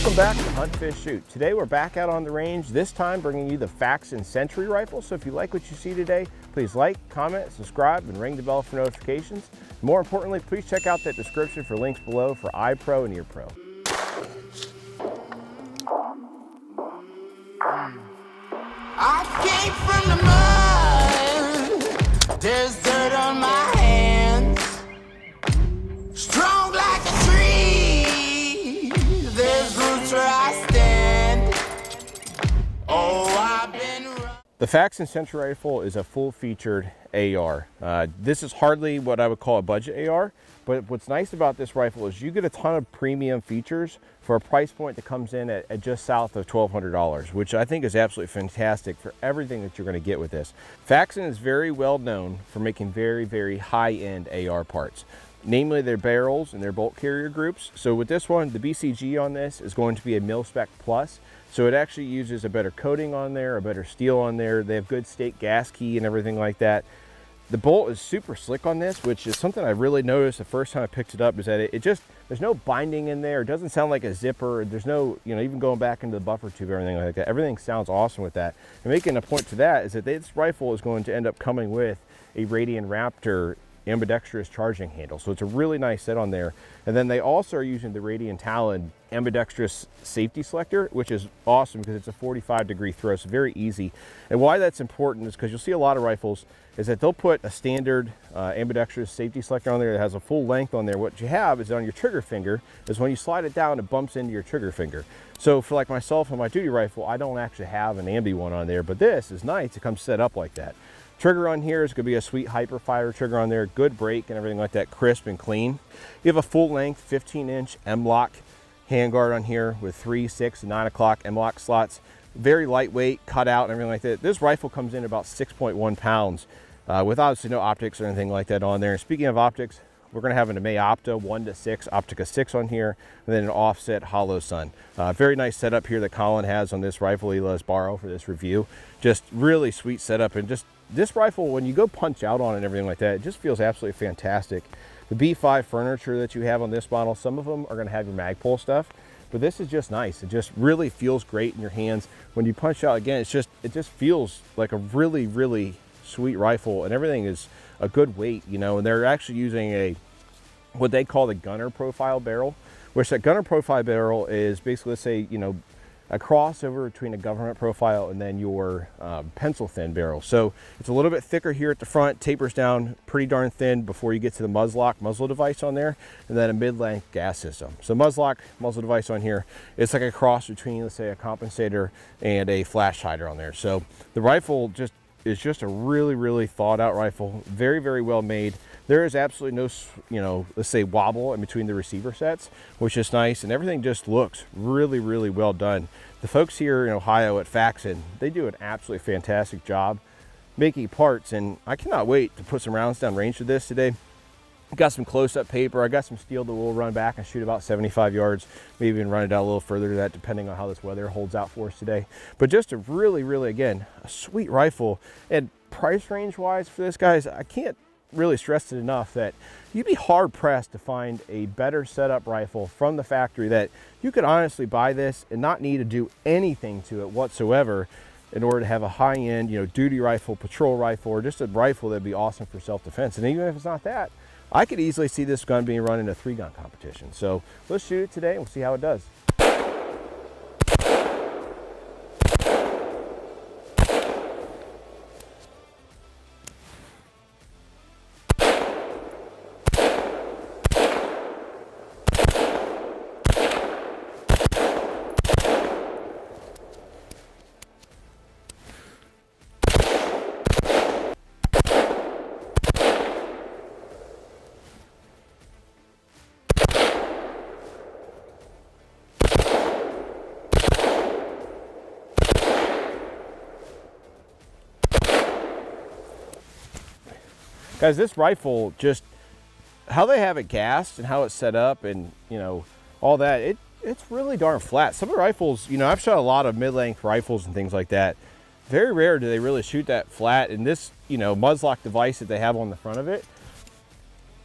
Welcome back to Hunt, Fish, Shoot. Today we're back out on the range, this time bringing you the Faxon Sentry rifle. So if you like what you see today, please like, comment, subscribe, and ring the bell for notifications. More importantly, please check out that description for links below for eye pro and ear pro. I came from the mud, there's dirt on my hands, strong like a tree, there's roots where I stand. Oh, I've been The Faxon Sentry rifle is a full-featured AR. This is hardly what I would call a budget AR, but what's nice about this rifle is you get a ton of premium features for a price point that comes in at just south of $1,200, which I think is absolutely fantastic for everything that you're going to get with this. Faxon is very well known for making very, very high-end AR parts, namely their barrels and their bolt carrier groups. So with this one, the BCG on this is going to be a mil-spec plus. So it actually uses a better coating on there, a better steel on there. They have good state gas key and everything like that. The bolt is super slick on this, which is something I really noticed the first time I picked it up, is that it just, there's no binding in there. It doesn't sound like a zipper. There's no, even going back into the buffer tube, everything like that. Everything sounds awesome with that. And making a point to that is that this rifle is going to end up coming with a Radian Raptor Ambidextrous charging handle. So it's a really nice set on there. And then they also are using the Radian Talon Ambidextrous safety selector, which is awesome because it's a 45-degree throw, so very easy. And why that's important is because you'll see a lot of rifles is that they'll put a standard ambidextrous safety selector on there that has a full length on there. What you have is on your trigger finger is when you slide it down, it bumps into your trigger finger. So for like myself and my duty rifle, I don't actually have an ambi one on there, but this is nice. It comes set up like that. Trigger on here is going to be a sweet Hyperfire trigger on there, good break and everything like that, crisp and clean. You have a full length 15-inch M-lok handguard on here with 3, 6, and 9 o'clock M-lok slots. Very lightweight, cut out and everything like that. This rifle comes in about 6.1 pounds with obviously no optics or anything like that on there. And speaking of optics, we're going to have an May Opta 1:6 Optica 6 on here, and then an offset hollow sun. Very nice setup here that Colin has on this rifle he let us borrow for this review. Just really sweet setup, and just this rifle, when you go punch out on it and everything like that, it just feels absolutely fantastic. The B5 furniture that you have on this model, some of them are going to have your Magpul stuff, but this is just nice. It just really feels great in your hands. When you punch out, again, it just feels like a really, really sweet rifle, and everything is a good weight, and they're actually using what they call the gunner profile barrel, which that gunner profile barrel is basically, let's say, a crossover between a government profile and then your pencil thin barrel. So it's a little bit thicker here at the front, tapers down pretty darn thin before you get to the muzzlok muzzle device on there, and then a mid-length gas system. So muzzlok muzzle device on here, it's like a cross between, let's say, a compensator and a flash hider on there. So the rifle is just a really, really thought out rifle, very, very well made. There is absolutely no, let's say, wobble in between the receiver sets, which is nice, and everything just looks really, really well done. The folks here in Ohio at Faxon, they do an absolutely fantastic job making parts, and I cannot wait to put some rounds down range with this today. Got some close-up paper. I got some steel that will run back and shoot about 75 yards, maybe even run it out a little further to that, depending on how this weather holds out for us today. But just a really, really, again, a sweet rifle. And price range-wise for this, guys, I can't really stress it enough that you'd be hard-pressed to find a better setup rifle from the factory that you could honestly buy this and not need to do anything to it whatsoever in order to have a high-end, duty rifle, patrol rifle, or just a rifle that'd be awesome for self-defense. And even if it's not that, I could easily see this gun being run in a 3-gun competition. So let's shoot it today and we'll see how it does. Guys, this rifle, just how they have it gassed and how it's set up and, all that, it's really darn flat. Some of the rifles, I've shot a lot of mid-length rifles and things like that. Very rare do they really shoot that flat. And this, muzzlok device that they have on the front of it,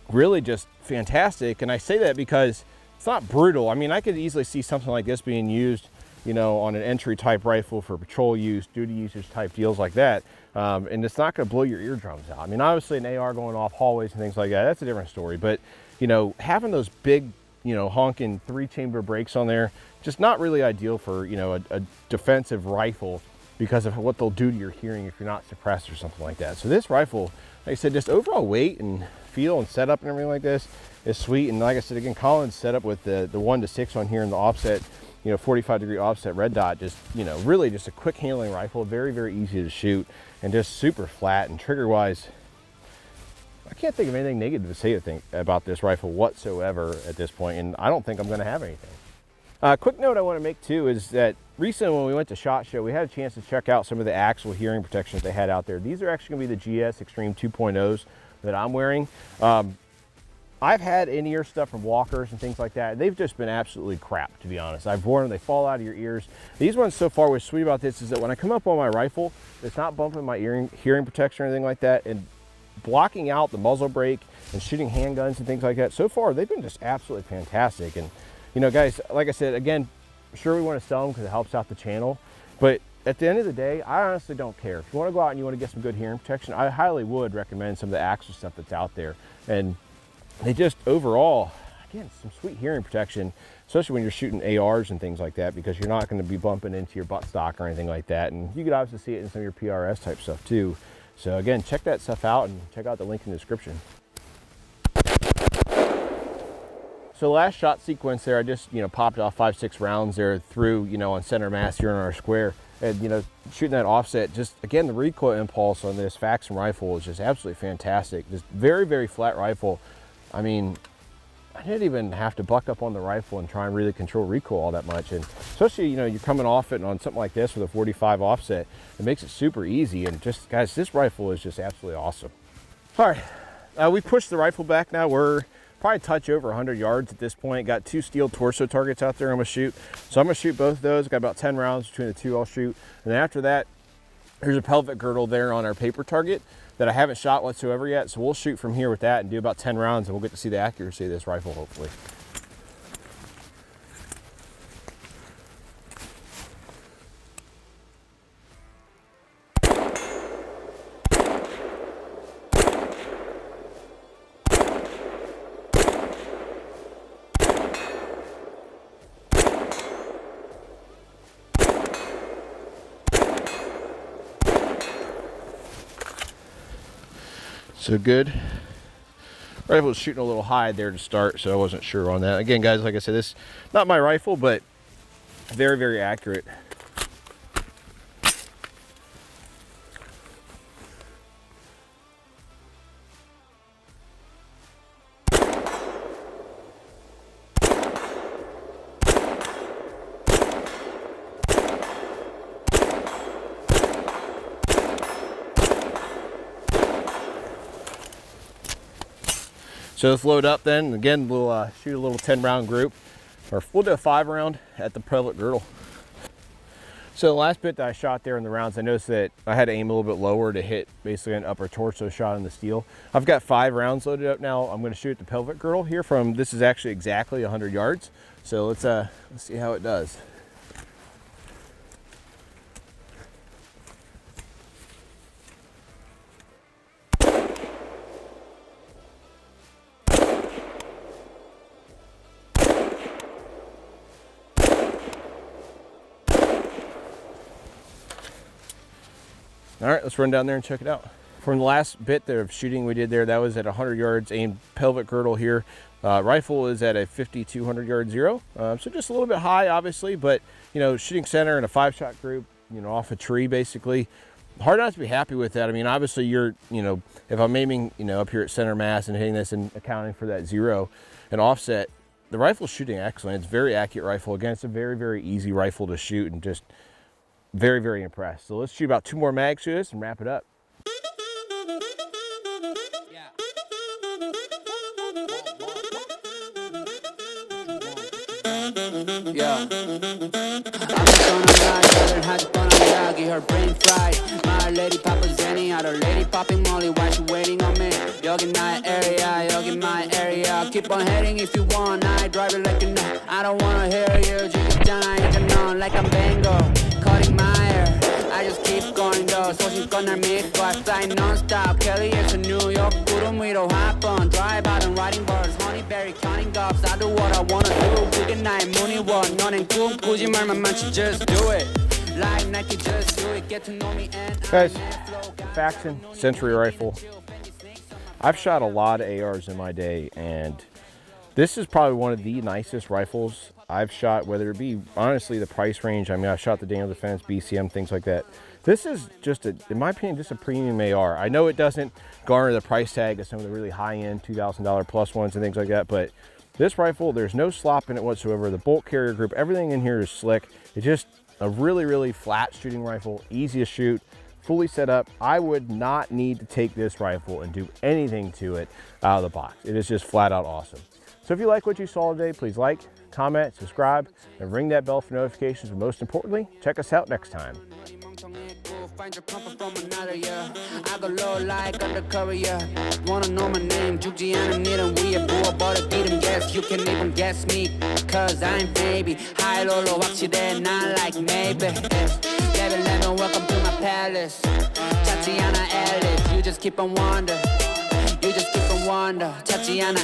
really just fantastic. And I say that because it's not brutal. I mean, I could easily see something like this being used, you know, on an entry type rifle for patrol use, duty usage type deals like that. And it's not going to blow your eardrums out. I mean, obviously an AR going off hallways and things like that, that's a different story. But, you know, having those big, you know, honking 3-chamber brakes on there, just not really ideal for, you know, a defensive rifle because of what they'll do to your hearing if you're not suppressed or something like that. So this rifle, like I said, just overall weight and feel and setup and everything like this is sweet. And like I said, again, Colin's set up with the 1-to-6 on here and the offset, you know, 45-degree offset red dot, just, you know, really just a quick handling rifle, very, very easy to shoot and just super flat. And trigger wise, I can't think of anything negative to say about this rifle whatsoever at this point, and I don't think I'm going to have anything. Quick note I want to make too is that recently when we went to SHOT Show, we had a chance to check out some of the actual hearing protections they had out there. These are actually going to be the GS Extreme 2.0s that I'm wearing. I've had in-ear stuff from Walkers and things like that. They've just been absolutely crap, to be honest. I've worn them, they fall out of your ears. These ones so far, what's sweet about this is that when I come up on my rifle, it's not bumping my hearing protection or anything like that, and blocking out the muzzle brake and shooting handguns and things like that. So far, they've been just absolutely fantastic. And, you know, guys, like I said, again, sure we want to sell them because it helps out the channel, but at the end of the day, I honestly don't care. If you want to go out and you want to get some good hearing protection, I highly would recommend some of the Axel stuff that's out there. And they just overall, again, some sweet hearing protection, especially when you're shooting ARs and things like that, because you're not going to be bumping into your buttstock or anything like that. And you could obviously see it in some of your PRS type stuff too. So again, check that stuff out and check out the link in the description. So last shot sequence there, I just, you know, popped off 5-6 rounds there through, you know, on center mass here in our square. And, you know, shooting that offset, just, again, the recoil impulse on this Faxon rifle is just absolutely fantastic. Just very, very flat rifle. I mean, I didn't even have to buck up on the rifle and try and really control recoil all that much. And especially, you know, you're coming off it on something like this with a 45 offset, it makes it super easy. And just, guys, this rifle is just absolutely awesome. All right, we pushed the rifle back now. We're probably touch over 100 yards at this point. Got 2 steel torso targets out there I'm gonna shoot. So I'm gonna shoot both of those. Got about 10 rounds between the 2 I'll shoot. And then after that, there's a pelvic girdle there on our paper target that I haven't shot whatsoever yet. So we'll shoot from here with that and do about 10 rounds, and we'll get to see the accuracy of this rifle, hopefully. So good. Rifle was shooting a little high there to start, so I wasn't sure on that. Again, guys, like I said, this is not my rifle, but very, very accurate. So let's load up then. Again, we'll shoot a little 10-round group, or we'll do a 5-round at the pelvic girdle. So the last bit that I shot there in the rounds, I noticed that I had to aim a little bit lower to hit basically an upper torso shot in the steel. I've got 5 rounds loaded up now. I'm going to shoot at the pelvic girdle here from, this is actually exactly 100 yards. So let's see how it does. All right, let's run down there and check it out. From the last bit of shooting we did there, that was at 100 yards, aimed pelvic girdle here. Rifle is at a 5,200 yard zero. So just a little bit high, obviously, but, you know, shooting center in a 5-shot group, you know, off a tree, basically. Hard not to be happy with that. I mean, obviously you're, you know, if I'm aiming, you know, up here at center mass and hitting this and accounting for that zero and offset, the rifle's shooting excellent. It's a very accurate rifle. Again, it's a very, very easy rifle to shoot, and just very, very impressed. So let's shoot about 2 more mags through this and wrap it up. Yeah. I'm just on a ride, learn how to put on the her brain fried. My lady papa Zenny, other lady popping Molly while she waiting on me. 여기 나의 area, 여기 my area. Keep on heading if you want, I drive it like you know. I don't wanna hear you, 죽였잖아 이제 넌 like I'm Bango, cutting my hair. I just keep going though, 소신껏 날 믿고 I fly non-stop, Kelly에서 뉴욕 구름 위로 hop on. Drive out and riding birds, honeyberry counting gobs. I do what I wanna do, 그게 나의 문의원. 너넨 꿈꾸지 말만 많지, just do it. Like Nike, just do it, get to know me and Guys, Faxon Sentry rifle. I've shot a lot of ARs in my day, and this is probably one of the nicest rifles I've shot, whether it be, honestly, the price range. I mean, I shot the Daniel Defense, BCM, things like that. This is just, in my opinion, just a premium AR. I know it doesn't garner the price tag of some of the really high-end $2,000 plus ones and things like that, but this rifle, there's no slop in it whatsoever. The bolt carrier group, everything in here is slick. It's just a really, really flat shooting rifle, easy to shoot, fully set up. I would not need to take this rifle and do anything to it out of the box. It is just flat out awesome. So if you like what you saw today, please like, comment, subscribe, and ring that bell for notifications. But most importantly, check us out next time. Find your comfort from another, yeah. I go low like undercover, yeah. Wanna know my name, 죽지 않은 일은 위에 부어버려 이름, yes. You can even guess me, cause I'm baby. High low 확실해, not like maybe. Baby, let me welcome to my palace. 찾지 않아 Alice, you just keep on wonder. You just keep on wonder. 찾지 않아